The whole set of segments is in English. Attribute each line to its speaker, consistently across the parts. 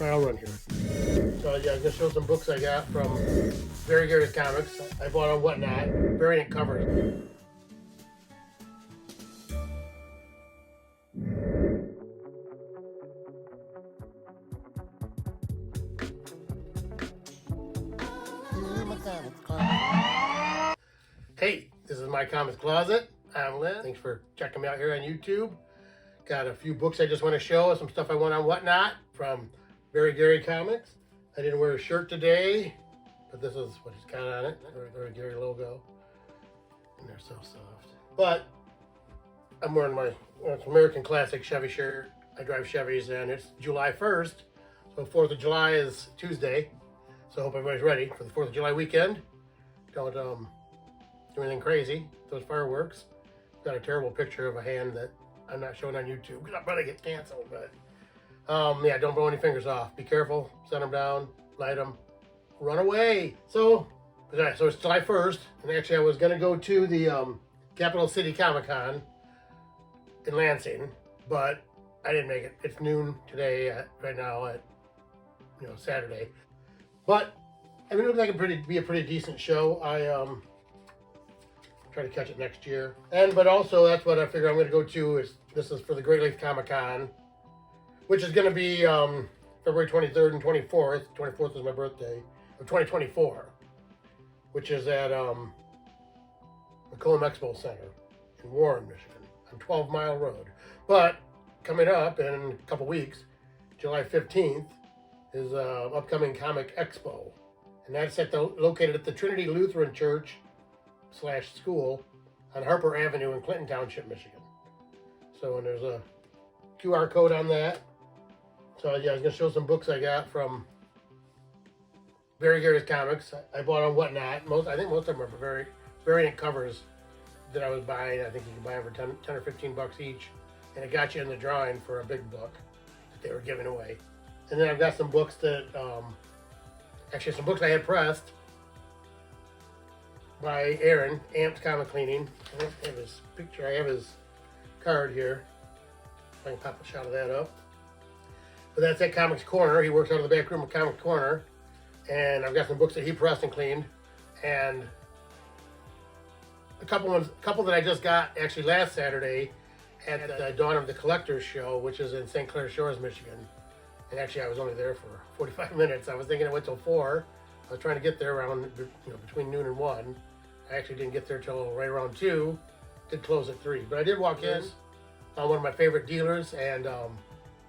Speaker 1: trial run here. So yeah, I'm gonna show some books I got from Very Gary's Comics. I bought on Whatnot, variant covers. Hey, this is my comics closet. I'm Lynn. Thanks for checking me out here on YouTube. Got a few books I just want to show, some stuff I won on Whatnot from Very Gary Comics. I didn't wear a shirt today, but this is what he's got on it. Very Gary logo. And they're so soft. But I'm wearing my American Classic Chevy shirt. I drive Chevys and it's July 1st. So 4th of July is Tuesday. So I hope everybody's ready for the 4th of July weekend. Don't do anything crazy. Those fireworks. Got a terrible picture of a hand that I'm not showing on YouTube because I'll probably get canceled. But yeah, don't blow any fingers off. Be careful. Set them down. Light them. Run away. So it's July 1st, and actually I was gonna go to the Capital City Comic Con in Lansing, but I didn't make it. It's noon today right now at Saturday. But I mean, it looks like it'd be a pretty decent show. I try to catch it next year. But also that's what I figure I'm gonna go to. This is for the Great Lakes Comic Con, which is gonna be February 23rd and 24th. 24th is my birthday of 2024, which is at McCollum Expo Center in Warren, Michigan, on 12 Mile Road. But coming up in a couple weeks, July 15th, is upcoming Comic Expo. And that's located at the Trinity Lutheran Church / school on Harper Avenue in Clinton Township, Michigan. So, and there's a QR code on that. So yeah, I was gonna show some books I got from Very Gary's Comics. I bought on Whatnot. I think most of them are variant covers that I was buying. I think you can buy them for 10 or 15 bucks each. And it got you in the drawing for a big book that they were giving away. And then I've got some books that, actually some books I had pressed by Aaron, Amped Comic Cleaning. I don't have his picture, I have his card here. If I can pop a shot of that up. But that's at Comics Corner. He works out of the back room of Comics Corner. And I've got some books that he pressed and cleaned. And a couple that I just got actually last Saturday at the Dawn of the Collectors show, which is in St. Clair Shores, Michigan. And actually I was only there for 45 minutes. I was thinking I went till 4. I was trying to get there around, between noon and 1. I actually didn't get there till right around 2. Did close at 3. But I did walk in on one of my favorite dealers and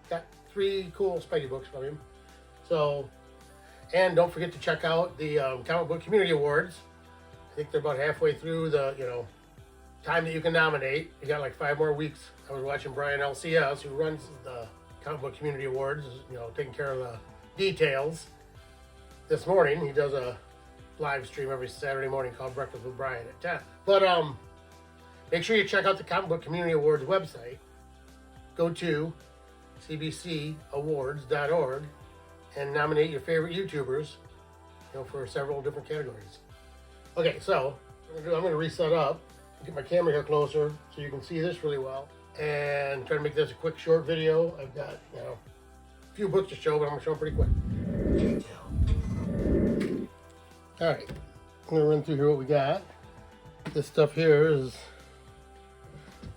Speaker 1: got 3 cool Spidey books from him. So, and don't forget to check out the Comic Book Community Awards. I think they're about halfway through the, time that you can nominate. You got like 5 more weeks. I was watching Brian LCS, who runs the Comic Book Community Awards, taking care of the details. This morning, he does a live stream every Saturday morning called Breakfast with Brian at 10. But make sure you check out the Comic Book Community Awards website. Go to CBCAwards.org and nominate your favorite YouTubers, for several different categories. Okay, so I'm going to reset up, get my camera here closer so you can see this really well, and try to make this a quick, short video. I've got, a few books to show, but I'm going to show them pretty quick. All right, I'm going to run through here what we got. This stuff here is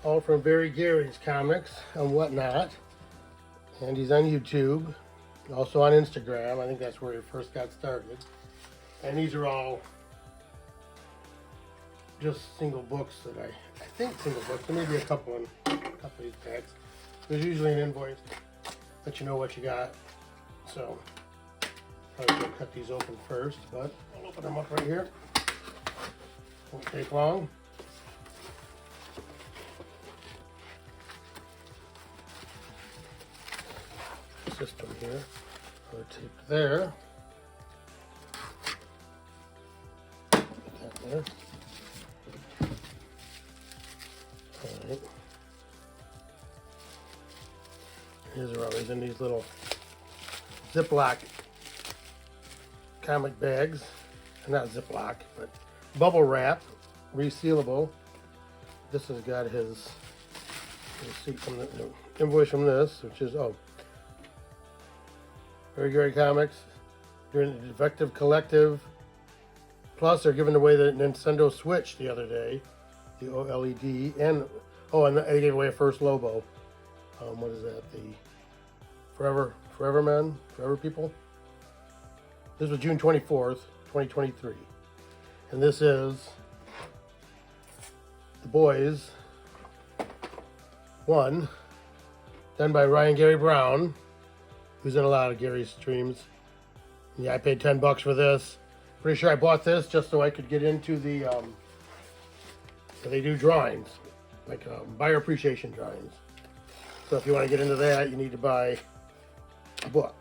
Speaker 1: all from Very Gary's Comics and Whatnot, and he's on YouTube, also on Instagram. I think that's where he first got started. And these are all just single books that I think single books. There may be a couple of these packs. There's usually an invoice, let you know what you got. So probably gonna cut these open first, but I'll open them up right here. Won't take long. System here. Put tape there. Put that there. Alright. These are always in these little Ziploc comic bags. Not Ziploc, but bubble wrap, resealable. This has got his receipt from the invoice from this, which is, Very Gary Comics. During the Defective Collective. Plus, they're giving away the Nintendo Switch the other day. The OLED. And they gave away a first Lobo. What is that? The Forever Men? Forever People? This was June 24th, 2023. And this is The Boys 1, done by Ryan Gary Brown, who's in a lot of Gary's streams. Yeah, I paid $10 for this. Pretty sure I bought this just so I could get into the, they do drawings, like buyer appreciation drawings. So if you want to get into that, you need to buy a book.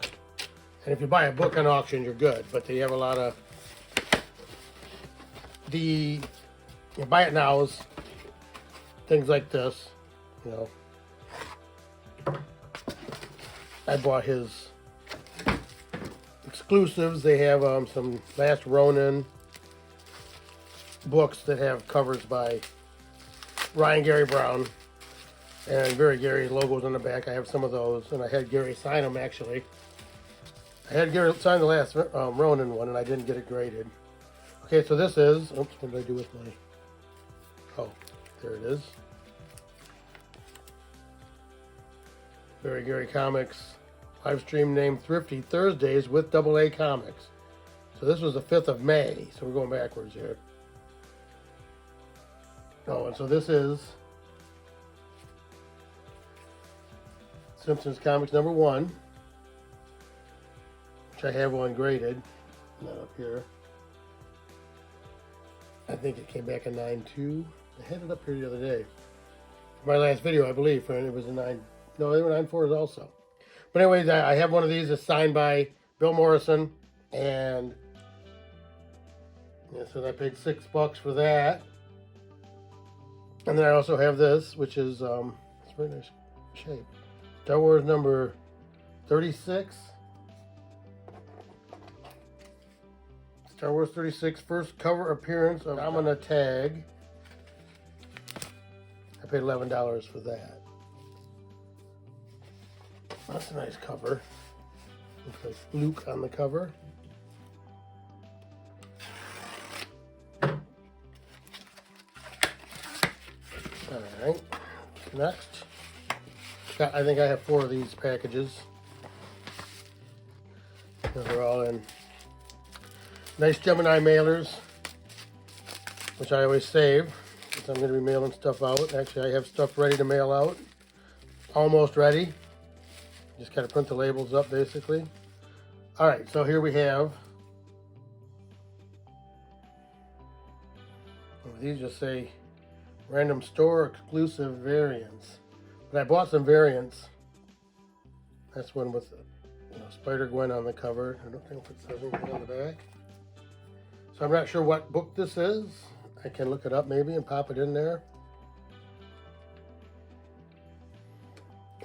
Speaker 1: And if you buy a book on auction, you're good. But they have a lot of buy it nows, things like this. You know, I bought his exclusives. They have some Last Ronin books that have covers by Ryan Gary Brown. And Very Gary logos on the back. I have some of those, and I had Gary sign them actually. I had Gary sign the Last Ronin one, and I didn't get it graded. Okay, so this is. Oops, what did I do with my? Oh, there it is. Very Gary Comics live stream named Thrifty Thursdays with AA Comics. So this was the 5th of May. So we're going backwards here. Oh, and so this is Simpsons Comics number 1, which I have one graded, not up here. I think it came back a 9.2. I had it up here the other day. My last video, I believe, and it was a 9. No, they were 9.4s also. But anyways, I have one of these. It's signed by Bill Morrison, and yeah, so I paid $6 for that. And then I also have this, which is it's very nice shape. Star Wars number 36. Star Wars 36, first cover appearance of Domina Tag. I paid $11 for that. That's a nice cover. Looks like Luke on the cover. Alright, next. I think I have 4 of these packages. They're all in nice Gemini mailers, which I always save because I'm going to be mailing stuff out. Actually, I have stuff ready to mail out. Almost ready. Just got to print the labels up, basically. All right, so here we have. These just say random store exclusive variants. But I bought some variants. That's one with Spider-Gwen on the cover. I don't think it says anything on the back. So I'm not sure what book this is. I can look it up maybe and pop it in there.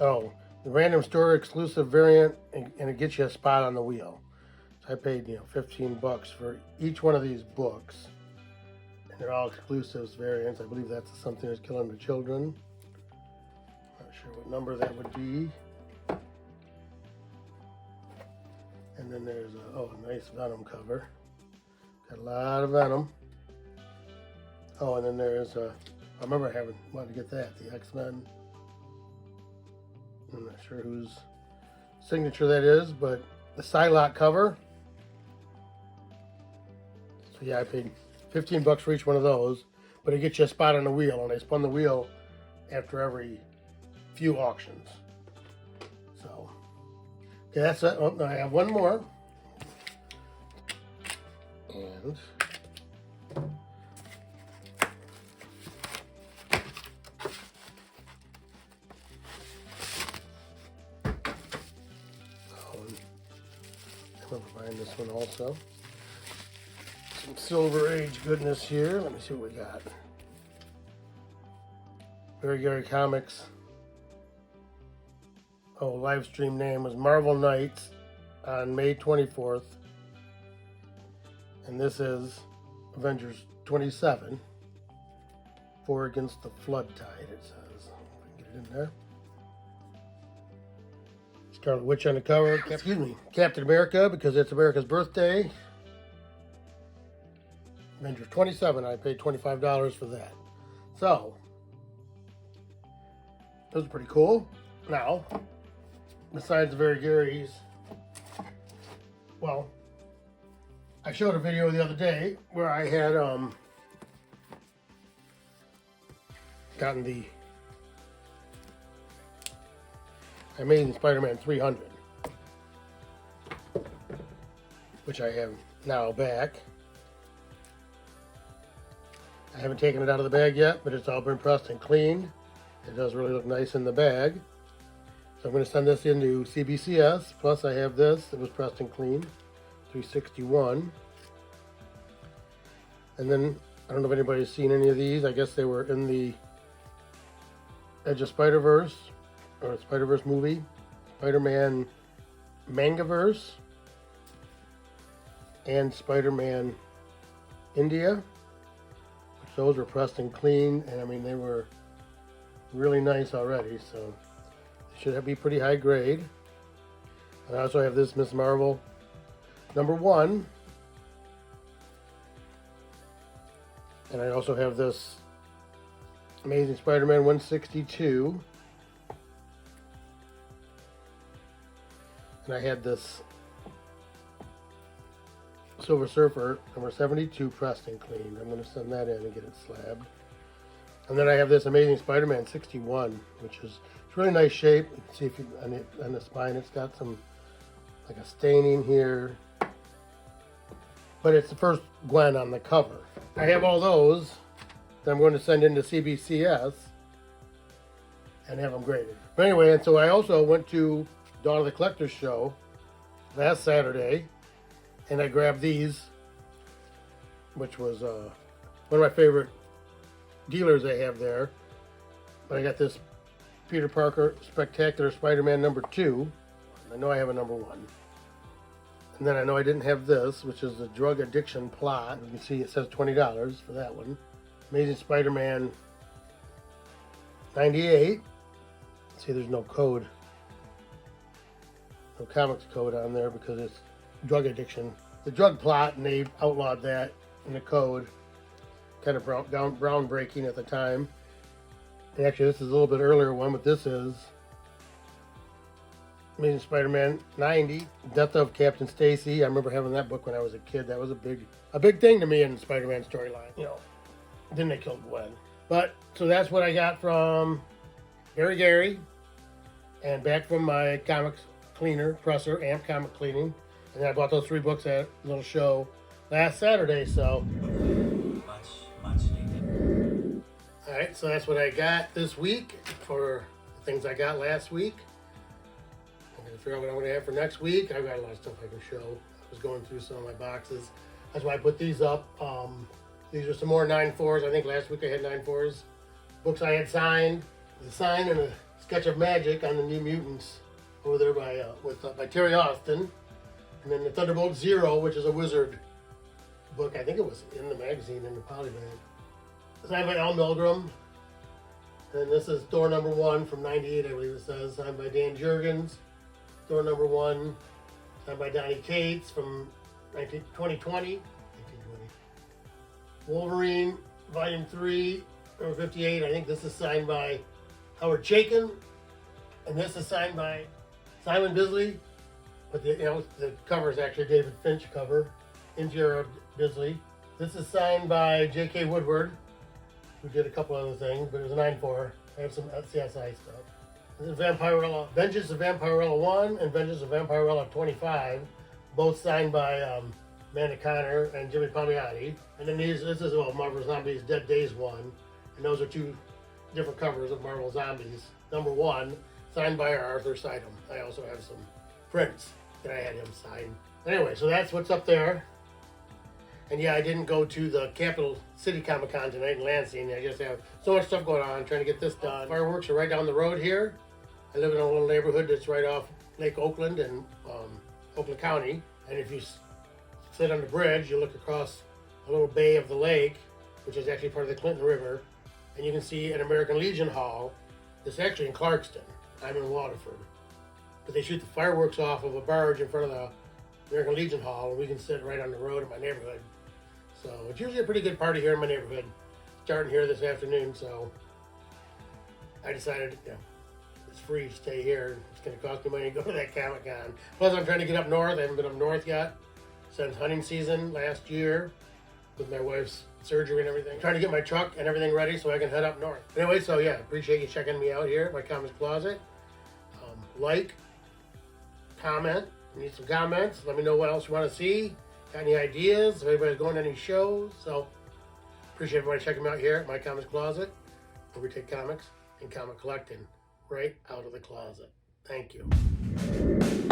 Speaker 1: Oh, the random store exclusive variant, and it gets you a spot on the wheel. So I paid $15 for each one of these books. And they're all exclusives variants. I believe that's Something Is Killing the Children. Not sure what number that would be. And then there's a nice Venom cover. Got a lot of Venom. Oh, and then there's I remember wanted to get that, the X-Men. I'm not sure whose signature that is, but the Psylocke cover. So yeah, I paid $15 for each one of those, but it gets you a spot on the wheel, and I spun the wheel after every few auctions. So, okay, that's it. Oh, I have one more. And I remember buying this one also. Some Silver Age goodness here. Let me see what we got. Very Gary Comics. Oh, live stream name was Marvel Knights on May 24th. And this is Avengers 27. 4 Against the Flood Tide, it says. If I can get it in there. Scarlet Witch on the cover. Excuse me, Captain America, because it's America's birthday. Avengers 27, I paid $25 for that. So, those are pretty cool. Now, besides the Very Gary's, well, I showed a video the other day where I had gotten the Amazing Spider-Man 300, which I have now back. I haven't taken it out of the bag yet, but it's all been pressed and cleaned. It does really look nice in the bag. So I'm going to send this into CBCS. Plus I have this that was pressed and cleaned, 361. And then, I don't know if anybody's seen any of these. I guess they were in the Edge of Spider-Verse, or Spider-Verse movie, Spider-Man Mangaverse, and Spider-Man India. Which those were pressed and cleaned, and I mean they were really nice already, so they should be pretty high grade. And I also have this Miss Marvel #1, and I also have this Amazing Spider-Man 162. And I had this Silver Surfer #72 pressed and cleaned. I'm going to send that in and get it slabbed. And then I have this Amazing Spider-Man 61, which is it's really nice shape. You can see if you on the spine, it's got some like a staining here, but it's the first Gwen on the cover. I have all those that I'm going to send into CBCS and have them graded. But anyway, and so I also went to Dawn of the Collectors show last Saturday, and I grabbed these, which was one of my favorite dealers they have there. But I got this Peter Parker Spectacular Spider-Man #2. I know I have a #1. And then I know I didn't have this, which is the Drug Addiction Plot. You can see it says $20 for that one. Amazing Spider-Man 98. See, there's no code. No comics code on there because it's drug addiction. The drug plot, and they outlawed that in the code. Kind of groundbreaking at the time. And actually, this is a little bit earlier one, but this is Amazing Spider-Man 90, Death of Captain Stacy. I remember having that book when I was a kid. That was a big thing to me in the Spider-Man storyline. You know, then they killed Gwen. But so that's what I got from Very Gary, and back from my comics cleaner, presser, amp comic cleaning. And then I bought those 3 books at a little show last Saturday, so. Much needed. Alright, so that's what I got this week for the things I got last week. I'm going to figure out what I'm going to have for next week. I've got a lot of stuff I can show. I was going through some of my boxes. That's why I put these up. These are some more 9.4s. I think last week I had 9.4s. Books I had signed. The sign and a sketch of magic on the New Mutants over there by Terry Austin. And then the Thunderbolt Zero, which is a wizard book. I think it was in the magazine, in the polybag. Signed by Al Milgrom. And this is Thor #1 from '98, I believe it says. Signed by Dan Jurgens. Thor #1. Signed by Donny Cates from 2020. Wolverine, Volume 3, #58. I think this is signed by Howard Chaykin. And this is signed by Simon Bisley. But the cover is actually a David Finch cover. Interior of Bisley. This is signed by J.K. Woodward, who did a couple other things, but it was a 9.4. I have some CSI stuff. This is Vampirella, Vengeance of Vampirella 1 and Vengeance of Vampirella 25, both signed by Amanda Connor and Jimmy Palmiotti. And then this is Marvel Zombies Dead Days 1, and those are 2 different covers of Marvel Zombies. #1, signed by Arthur Sidham. I also have some prints that I had him sign. Anyway, so that's what's up there. And yeah, I didn't go to the Capital City Comic Con tonight in Lansing. I just have so much stuff going on, trying to get this done. Fireworks are right down the road here. I live in a little neighborhood that's right off Lake Oakland in Oakland County. And if you sit on the bridge, you look across a little bay of the lake, which is actually part of the Clinton River, and you can see an American Legion Hall. It's actually in Clarkston. I'm in Waterford. But they shoot the fireworks off of a barge in front of the American Legion Hall, and we can sit right on the road in my neighborhood. So it's usually a pretty good party here in my neighborhood. Starting here this afternoon, so I decided, it's free to stay here. It's going to cost me money to go to that Comic-Con. Plus, I'm trying to get up north. I haven't been up north yet since hunting season last year with my wife's surgery and everything. I'm trying to get my truck and everything ready so I can head up north. Anyway, so yeah, appreciate you checking me out here at my comics closet. Like, comment. Need some comments. Let me know what else you want to see. Got any ideas? If anybody's going to any shows. So, appreciate everybody checking me out here at my comics closet, where we take comics and comic collecting right out of the closet. Thank you.